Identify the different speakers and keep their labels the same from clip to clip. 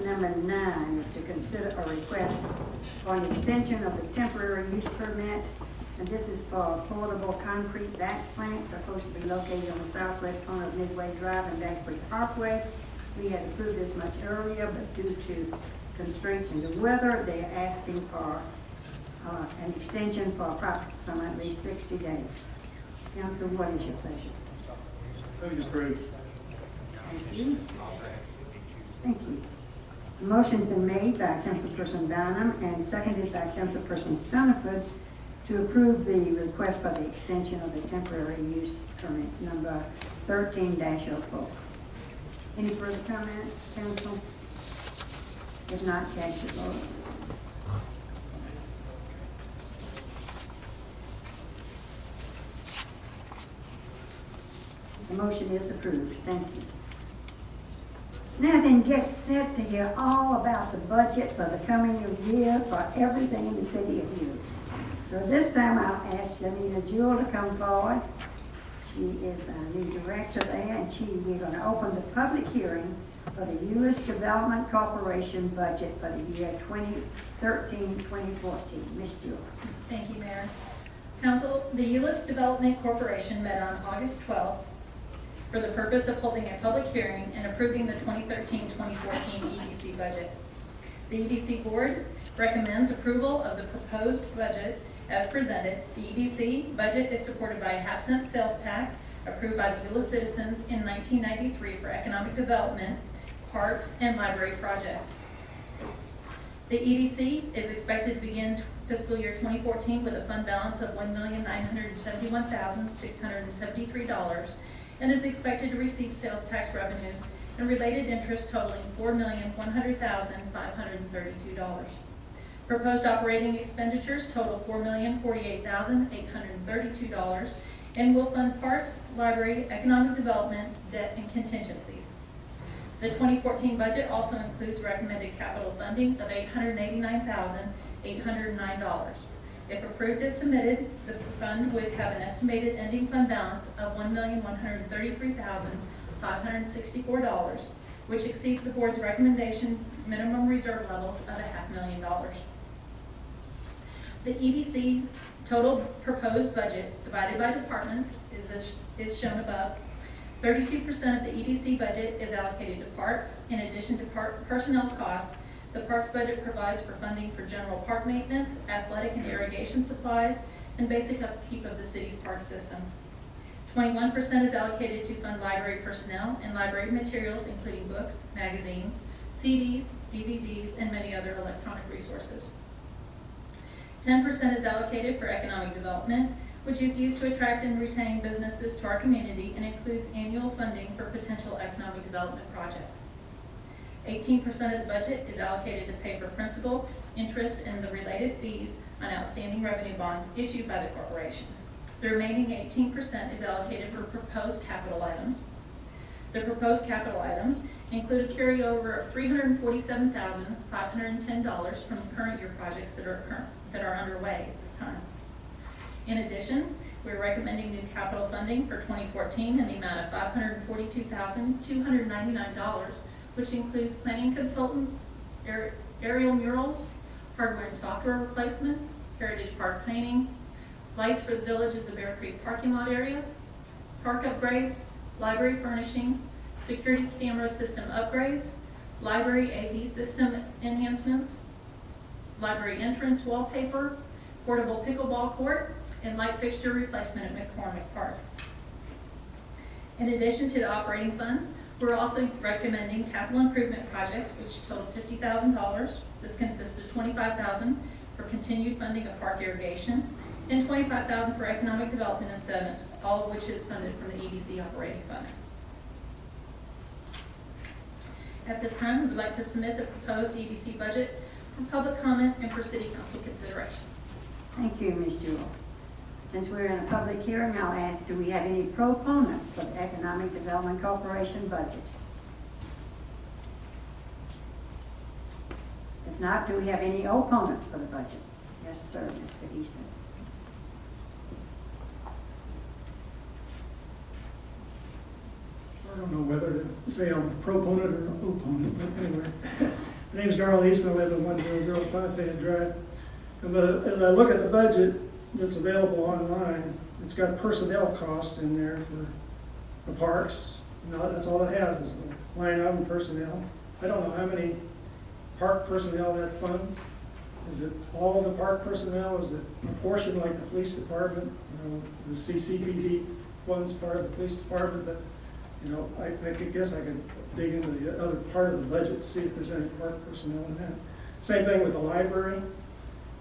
Speaker 1: Item number 9 is to consider a request for an extension of the temporary use permit. And this is for a portable concrete batch plant supposed to be located on the southwest corner of Midway Drive and Dagbury Parkway. We had approved this much earlier, but due to constraints in the weather, they're asking for an extension for approximately at least 60 days. Council, what is your pleasure?
Speaker 2: Move to approve.
Speaker 1: Thank you. Thank you. The motion's been made by Councilperson Bynum and seconded by Councilperson Stoniford to approve the request for the extension of the temporary use permit number 13-04. Any further comments, council? If not, cast your vote. The motion is approved. Thank you. Now then, get set to hear all about the budget for the coming year for everything in the city of Euless. So this time I'll ask Janina Jewell to come forward. She is our new director there, and we're going to open the public hearing for the Euless Development Corporation budget for the year 2013-2014. Ms. Jewell.
Speaker 3: Thank you, Mayor. Council, the Euless Development Corporation met on August 12th for the purpose of holding a public hearing and approving the 2013-2014 EDC budget. The EDC board recommends approval of the proposed budget as presented. The EDC budget is supported by a half-cent sales tax approved by the Euless citizens in 1993 for economic development, parks, and library projects. The EDC is expected to begin fiscal year 2014 with a fund balance of $1,971,673 and is expected to receive sales tax revenues and related interest totaling $4,100,532. Proposed operating expenditures total $4,048,832 and will fund parks, library, economic development, debt, and contingencies. The 2014 budget also includes recommended capital funding of $899,809. If approved as submitted, the fund would have an estimated ending fund balance of $1,133,564, which exceeds the board's recommendation minimum reserve levels of $500,000. The EDC total proposed budget divided by departments is shown above. 32% of the EDC budget is allocated to parks. In addition to personnel costs, the parks budget provides for funding for general park maintenance, athletic and irrigation supplies, and basic upkeep of the city's park system. 21% is allocated to fund library personnel and library materials, including books, magazines, CDs, DVDs, and many other electronic resources. 10% is allocated for economic development, which is used to attract and retain businesses to our community and includes annual funding for potential economic development projects. 18% of the budget is allocated to pay for principal, interest, and the related fees on outstanding revenue bonds issued by the corporation. The remaining 18% is allocated for proposed capital items. The proposed capital items include a carryover of $347,510 from current year projects that are underway at this time. In addition, we're recommending new capital funding for 2014 in the amount of $542,299, which includes planning consultants, aerial murals, hardware and software replacements, heritage park painting, lights for the Villages of Bear Creek parking lot area, park upgrades, library furnishings, security camera system upgrades, library AV system enhancements, library entrance wallpaper, portable pickleball court, and light fixture replacement at McCormick Park. In addition to the operating funds, we're also recommending capital improvement projects which total $50,000. This consists of $25,000 for continued funding of park irrigation and $25,000 for economic development incentives, all of which is funded from the EDC operating fund. At this time, we would like to submit the proposed EDC budget for public comment and for City Council consideration.
Speaker 1: Thank you, Ms. Jewell. Since we're in a public hearing, I'll ask, do we have any proponents for the Economic Development Corporation budget? If not, do we have any opponents for the budget? Yes, sir, Mr. Easton.
Speaker 2: I don't know whether to say I'm a proponent or an opponent, but anyway. My name's Darrell Easton, I live at 1005 Fayette Drive. But as I look at the budget that's available online, it's got personnel costs in there for the parks. No, that's all it has is a line item personnel. I don't know how many park personnel that funds. Is it all of the park personnel? Is it a portion like the police department? You know, the CCPD funds part of the police department, but you know, I guess I could dig into the other part of the budget to see if there's any park personnel in that. Same thing with the library.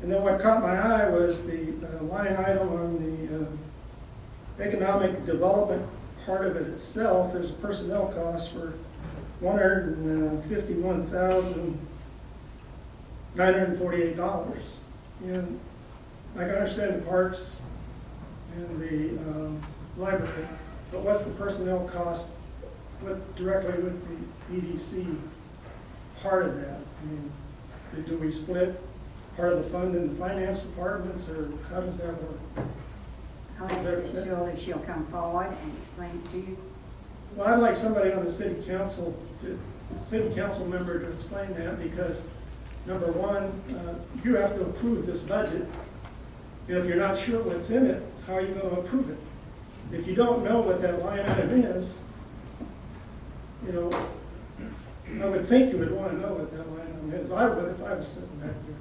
Speaker 2: And then what caught my eye was the line item on the economic development part of it itself. There's a personnel cost for $151,948. And I can understand the parks and the library, but what's the personnel cost directly with the EDC part of that? I mean, do we split part of the fund in the finance departments, or how does that work?
Speaker 1: I'll ask Ms. Julie if she'll come forward and explain it to you.
Speaker 2: Well, I'd like somebody on the city council member to explain that, because number one, you have to approve this budget. And if you're not sure what's in it, how are you going to approve it? If you don't know what that line item is, you know, I would think you would want to know what that line item is. I would if I was sitting back there.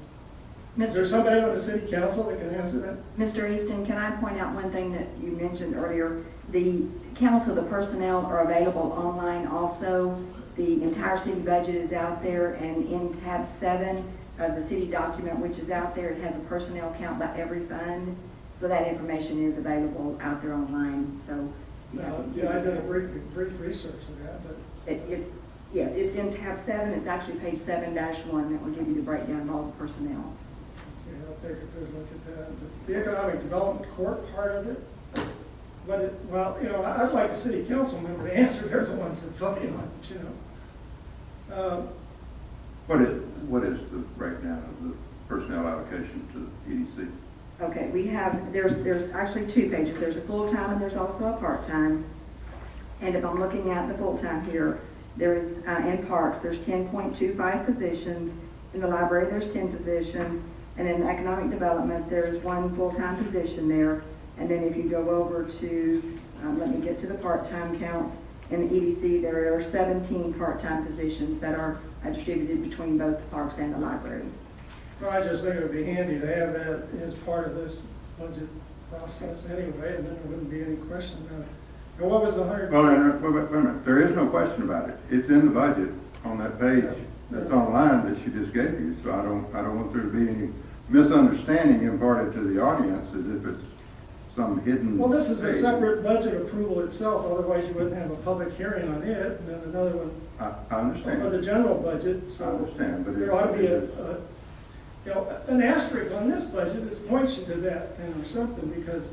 Speaker 2: Is there somebody on the city council that can answer that?
Speaker 4: Mr. Easton, can I point out one thing that you mentioned earlier? The council, the personnel are available online also. The entire city budget is out there, and in tab 7 of the city document, which is out there, it has a personnel count by every fund. So that information is available out there online, so.
Speaker 2: Yeah, I did a brief research of that, but.
Speaker 4: Yes, it's in tab 7, it's actually page 7-1, that will give you the breakdown of all the personnel.
Speaker 2: Okay, I'll take a good look at that. But the economic development court part of it, well, you know, I'd like a city council member to answer. They're the ones that voted on it, you know.
Speaker 5: What is the breakdown of the personnel allocation to the EDC?
Speaker 4: Okay, we have, there's actually 2 pages. There's a full-time and there's also a part-time. And if I'm looking at the full-time here, there is, in parks, there's 10.25 positions. In the library, there's 10 positions. And in economic development, there's 1 full-time position there. And then if you go over to, let me get to the part-time counts. In the EDC, there are 17 part-time positions that are distributed between both the parks and the library.
Speaker 2: Well, I just think it would be handy to have that as part of this budget process anyway, and then there wouldn't be any question about it. And what was the 100?
Speaker 5: Well, wait a minute. There is no question about it. It's in the budget on that page that's online that she just gave you. So I don't want there to be any misunderstanding imparted to the audience as if it's some hidden.
Speaker 2: Well, this is a
Speaker 5: page.
Speaker 2: separate budget approval itself. Otherwise, you wouldn't have a public hearing on it, and then another one
Speaker 5: I understand.
Speaker 2: for the general budget. So
Speaker 5: I understand, but
Speaker 2: there ought to be an asterisk on this budget that points you to that thing or something, because,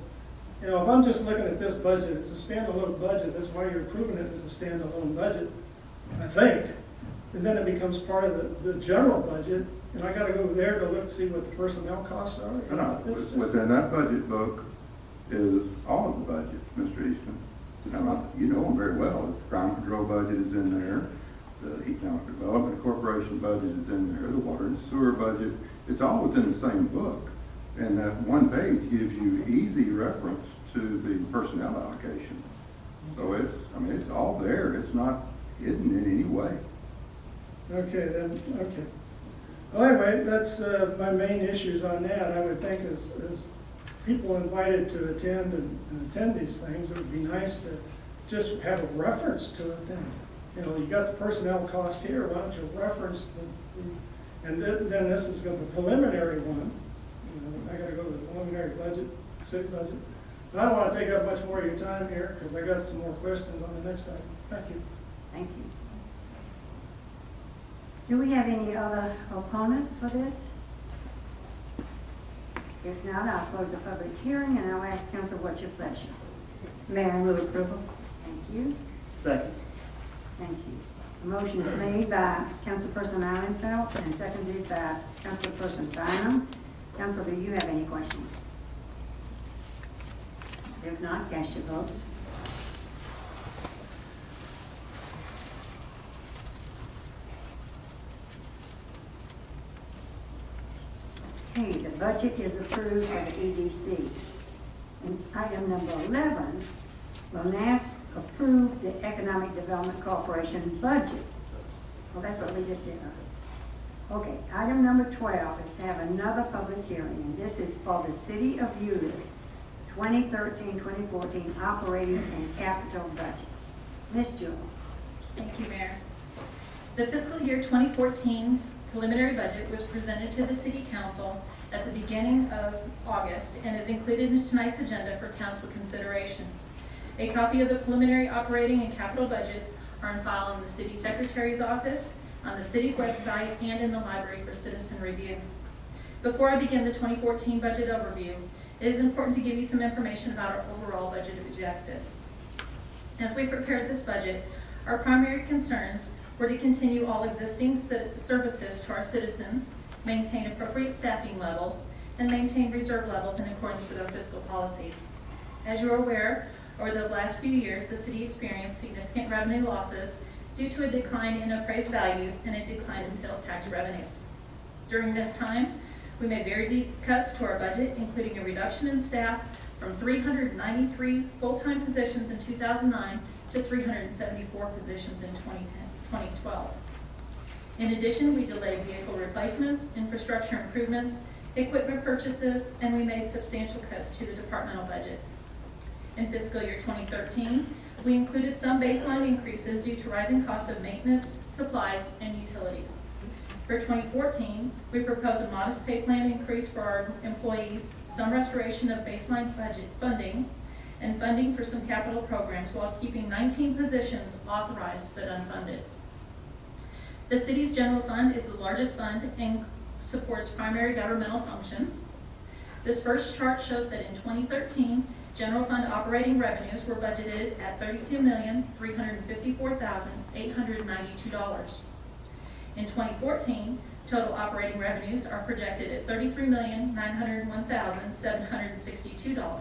Speaker 2: you know, if I'm just looking at this budget, it's a standalone budget. That's why you're approving it as a standalone budget, I think. And then it becomes part of the general budget, and I got to go there to look, see what the personnel costs are. You know, it's just-
Speaker 5: Within that budget book is all of the budget, Mr. Easton. Now, you know them very well. The crime control budget is in there. The economic development corporation budget is in there. The water and sewer budget. It's all within the same book. And that one page gives you easy reference to the personnel allocation. So it's all there. It's not hidden in any way.
Speaker 2: Okay, then, okay. Well, anyway, that's my main issues on that. I would think as people invited to attend and attend these things, it would be nice to just have a reference to it. Then, you know, you got the personnel cost here. Why don't you reference and then this is going to be the preliminary one. You know, I got to go to the preliminary budget, city budget. And I don't want to take up much more of your time here because I got some more questions on the next item. Thank you.
Speaker 1: Thank you. Do we have any other opponents for this? If not, I'll close the public hearing and I'll ask council what's your pleasure.
Speaker 4: Mayor, I move approval.
Speaker 1: Thank you.
Speaker 2: Second.
Speaker 1: Thank you. The motion is made by Councilperson Allenfeld and seconded by Councilperson Bynum. Council, do you have any questions? If not, cast your votes. Okay, the budget is approved by the EDC. And item number 11, will now approve the Economic Development Corporation budget. Well, that's what we just did. Okay, item number 12 is to have another public hearing, and this is for the City of Euless 2013-2014 operating and capital budgets. Ms. Jewell.
Speaker 3: Thank you, Mayor. The fiscal year 2014 preliminary budget was presented to the City Council at the beginning of August and is included in tonight's agenda for council consideration. A copy of the preliminary operating and capital budgets are on file in the City Secretary's office, on the city's website, and in the library for citizen review. Before I begin the 2014 budget overview, it is important to give you some information about our overall budget objectives. As we prepared this budget, our primary concerns were to continue all existing services to our citizens, maintain appropriate staffing levels, and maintain reserve levels in accordance with our fiscal policies. As you are aware, over the last few years, the city experienced significant revenue losses due to a decline in appraised values and a decline in sales tax revenues. During this time, we made very deep cuts to our budget, including a reduction in staff from 393 full-time positions in 2009 to 374 positions in 2012. In addition, we delayed vehicle replacements, infrastructure improvements, equipment purchases, and we made substantial cuts to the departmental budgets. In fiscal year 2013, we included some baseline increases due to rising costs of maintenance, supplies, and utilities. For 2014, we propose a modest pay plan increase for our employees, some restoration of baseline budget funding, and funding for some capital programs while keeping 19 positions authorized but unfunded. The city's general fund is the largest fund and supports primary governmental functions. This first chart shows that in 2013, general fund operating revenues were budgeted at $32,354,892. In 2014, total operating revenues are projected at $33,901,762,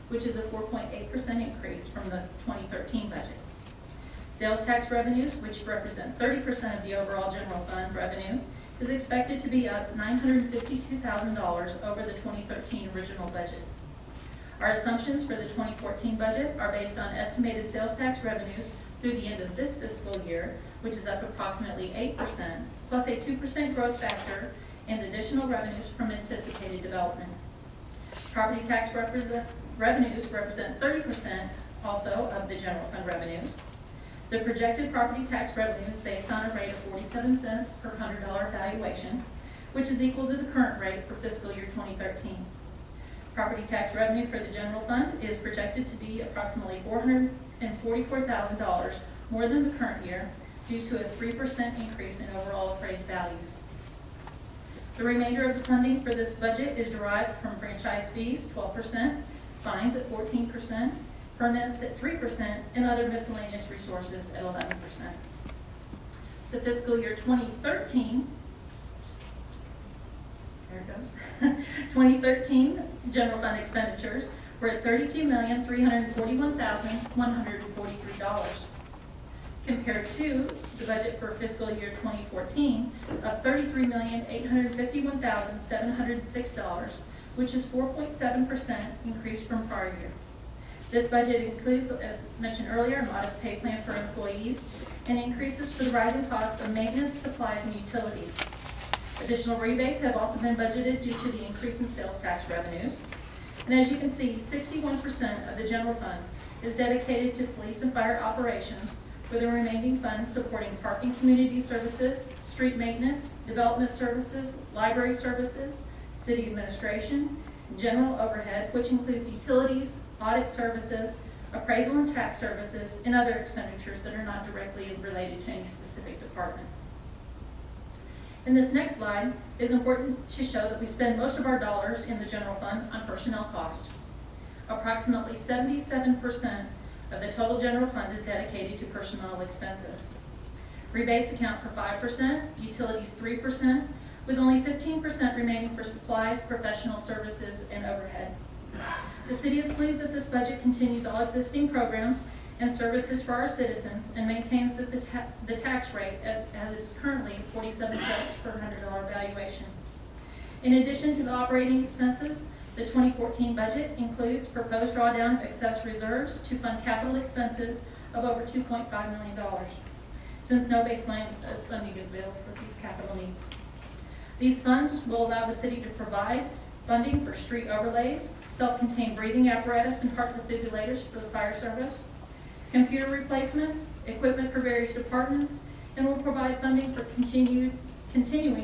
Speaker 3: which is a 4.8% increase from the 2013 budget. Sales tax revenues, which represent 30% of the overall general fund revenue, is expected to be up $952,000 over the 2013 original budget. Our assumptions for the 2014 budget are based on estimated sales tax revenues through the end of this fiscal year, which is up approximately 8%, plus a 2% growth factor and additional revenues from anticipated development. Property tax revenues represent 30% also of the general fund revenues. The projected property tax revenue is based on a rate of 47 cents per $100 valuation, which is equal to the current rate for fiscal year 2013. Property tax revenue for the general fund is projected to be approximately $444,000 more than the current year due to a 3% increase in overall appraised values. The remainder of the funding for this budget is derived from franchise fees, 12%, fines at 14%, permits at 3%, and other miscellaneous resources at 11%. The fiscal year 2013, there it goes, 2013 general fund expenditures were at $32,341,143, compared to the budget for fiscal year 2014 of $33,851,706, which is 4.7% increase from prior year. This budget includes, as mentioned earlier, a modest pay plan for employees and increases for the rising costs of maintenance, supplies, and utilities. Additional rebates have also been budgeted due to the increase in sales tax revenues. And as you can see, 61% of the general fund is dedicated to police and fire operations, with the remaining funds supporting parking community services, street maintenance, development services, library services, city administration, general overhead, which includes utilities, audit services, appraisal and tax services, and other expenditures that are not directly related to any specific department. In this next slide, it is important to show that we spend most of our dollars in the general fund on personnel cost. Approximately 77% of the total general fund is dedicated to personnel expenses. Rebates account for 5%, utilities 3%, with only 15% remaining for supplies, professional services, and overhead. The city is pleased that this budget continues all existing programs and services for our citizens and maintains that the tax rate as it is currently 47 cents per $100 valuation. In addition to the operating expenses, the 2014 budget includes proposed drawdown of excess reserves to fund capital expenses of over $2.5 million, since no baseline funding is available for these capital needs. These funds will allow the city to provide funding for street overlays, self-contained breathing apparatus and heart defibrillators for the fire service, computer replacements, equipment for various departments, and will provide funding for continuing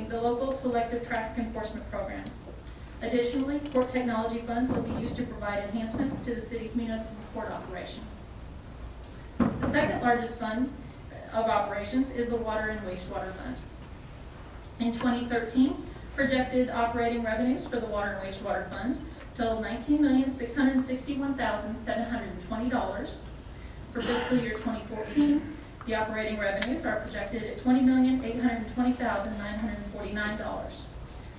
Speaker 3: the local selective traffic enforcement program. Additionally, court technology funds will be used to provide enhancements to the city's municipal court operation. The second largest fund of operations is the Water and Wastewater Fund. In 2013, projected operating revenues for the Water and Wastewater Fund totaled $19,661,720. For fiscal year 2014, the operating revenues are projected at $20,820,949.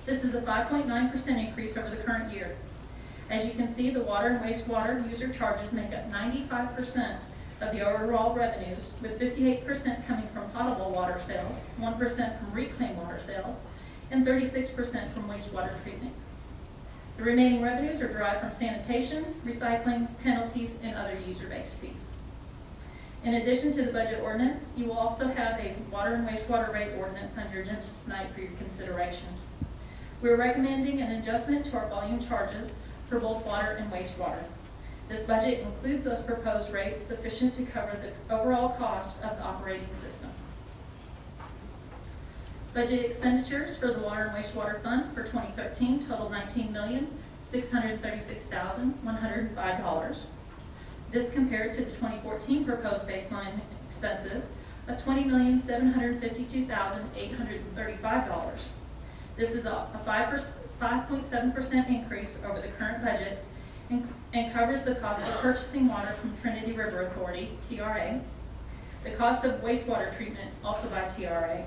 Speaker 3: This is a 5.9% increase over the current year. As you can see, the water and wastewater user charges make up 95% of the overall revenues, with 58% coming from potable water sales, 1% from reclaimed water sales, and 36% from wastewater treatment. The remaining revenues are derived from sanitation, recycling, penalties, and other user-based fees. In addition to the budget ordinance, you will also have a water and wastewater rate ordinance on your agenda tonight for your consideration. We are recommending an adjustment to our volume charges for both water and wastewater. This budget includes those proposed rates sufficient to cover the overall cost of the operating system. Budget expenditures for the Water and Wastewater Fund for 2013 total $19,636,105. This compared to the 2014 proposed baseline expenses of $20,752,835. This is a 5.7% increase over the current budget and covers the cost of purchasing water from Trinity River Authority, TRA, the cost of wastewater treatment, also by TRA,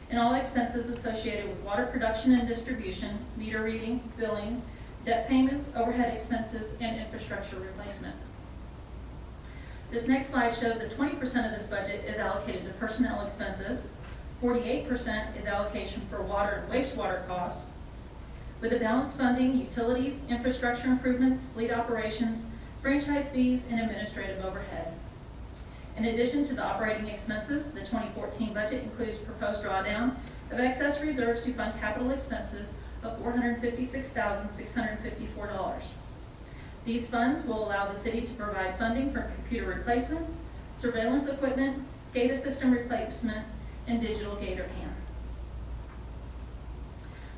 Speaker 3: and all expenses associated with water production and distribution, meter reading, billing, debt payments, overhead expenses, and infrastructure replacement. This next slide shows that 20% of this budget is allocated to personnel expenses, 48% is allocation for water and wastewater costs, with the balance funding utilities, infrastructure improvements, fleet operations, franchise fees, and administrative overhead. In addition to the operating expenses, the 2014 budget includes proposed drawdown of excess reserves to fund capital expenses of $456,654. These funds will allow the city to provide funding for computer replacements, surveillance equipment, SCADA system replacement, and digital gator cam.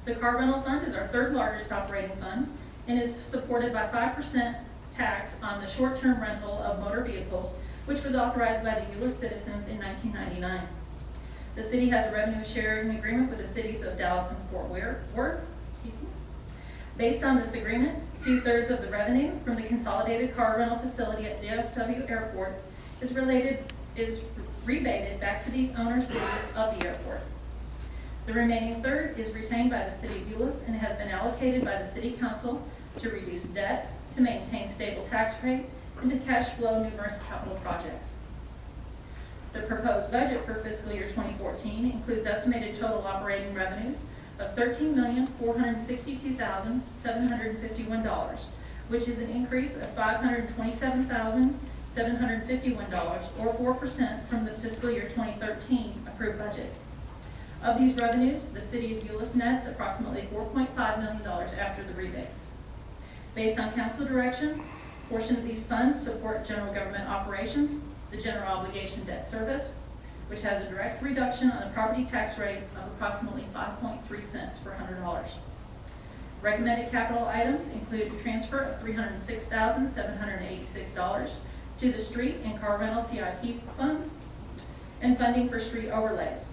Speaker 3: The car rental fund is our third largest operating fund and is supported by 5% tax on the short-term rental of motor vehicles, which was authorized by the Euless citizens in 1999. The city has a revenue sharing agreement with the cities of Dallas and Fort Worth. Based on this agreement, 2/3 of the revenue from the consolidated car rental facility at DFW Airport is rebated back to these owner cities of the airport. The remaining third is retained by the city of Euless and has been allocated by the city council to reduce debt, to maintain stable tax rate, and to cash flow numerous capital projects. The proposed budget for fiscal year 2014 includes estimated total operating revenues of $13,462,751, which is an increase of $527,751, or 4% from the fiscal year 2013 approved budget. Of these revenues, the city of Euless nets approximately $4.5 million after the rebates. Based on council direction, a portion of these funds support general government operations, the general obligation debt service, which has a direct reduction on the property tax rate of approximately 5.3 cents per $100. Recommended capital items include a transfer of $306,786 to the street and car rental CIP funds and funding for street overlays.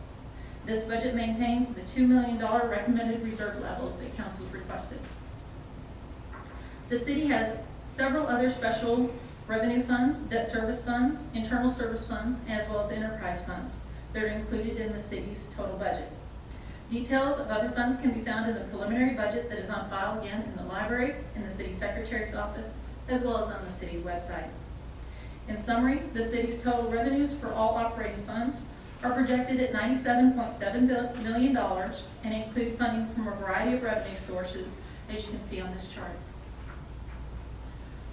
Speaker 3: This budget maintains the $2 million recommended reserve level that council has requested. The city has several other special revenue funds, debt service funds, internal service funds, as well as enterprise funds that are included in the city's total budget. Details of other funds can be found in the preliminary budget that is on file again in the library, in the city secretary's office, as well as on the city's website. In summary, the city's total revenues for all operating funds are projected at $97.7 million and include funding from a variety of revenue sources, as you can see on this chart.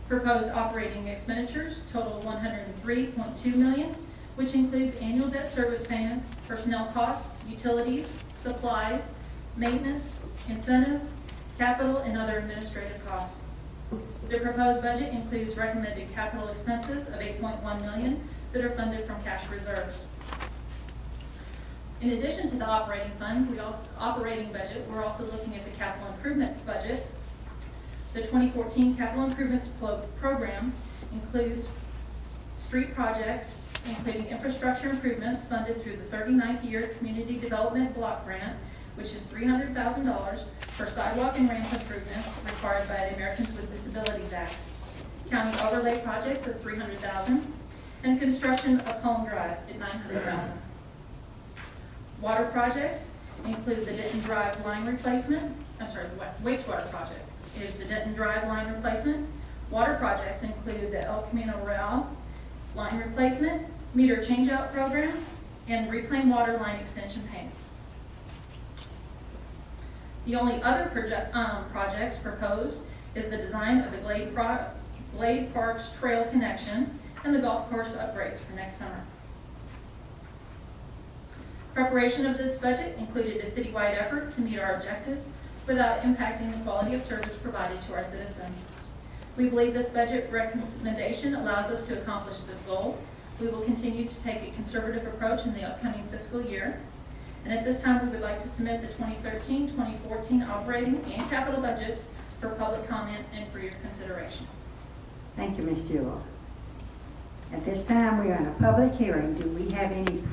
Speaker 3: Proposed operating expenditures total $103.2 million, which includes annual debt service payments, personnel costs, utilities, supplies, maintenance, incentives, capital, and other administrative costs. The proposed budget includes recommended capital expenses of $8.1 million that are funded from cash reserves. In addition to the operating fund, operating budget, we're also looking at the capital improvements budget. The 2014 capital improvements program includes street projects, including infrastructure improvements funded through the 39th year Community Development Block Grant, which is $300,000 for sidewalk and ramp improvements required by the Americans with Disabilities Act. County overlay projects of $300,000 and construction of Home Drive at $900,000. Water projects include the Denton Drive line replacement. The wastewater project is the Denton Drive line replacement. Water projects include the El Camino Real line replacement, meter changeout program, and reclaimed water line extension payments. The only other projects proposed is the design of the Glade Parks Trail connection and the golf course upgrades for next summer. Preparation of this budget included a citywide effort to meet our objectives without impacting the quality of service provided to our citizens. We believe this budget recommendation allows us to accomplish this goal. We will continue to take a conservative approach in the upcoming fiscal year. And at this time, we would like to submit the 2013-2014 operating and capital budgets for public comment and for your consideration.
Speaker 1: Thank you, Ms. Jewell. At this time, we are in a public hearing. Do we have any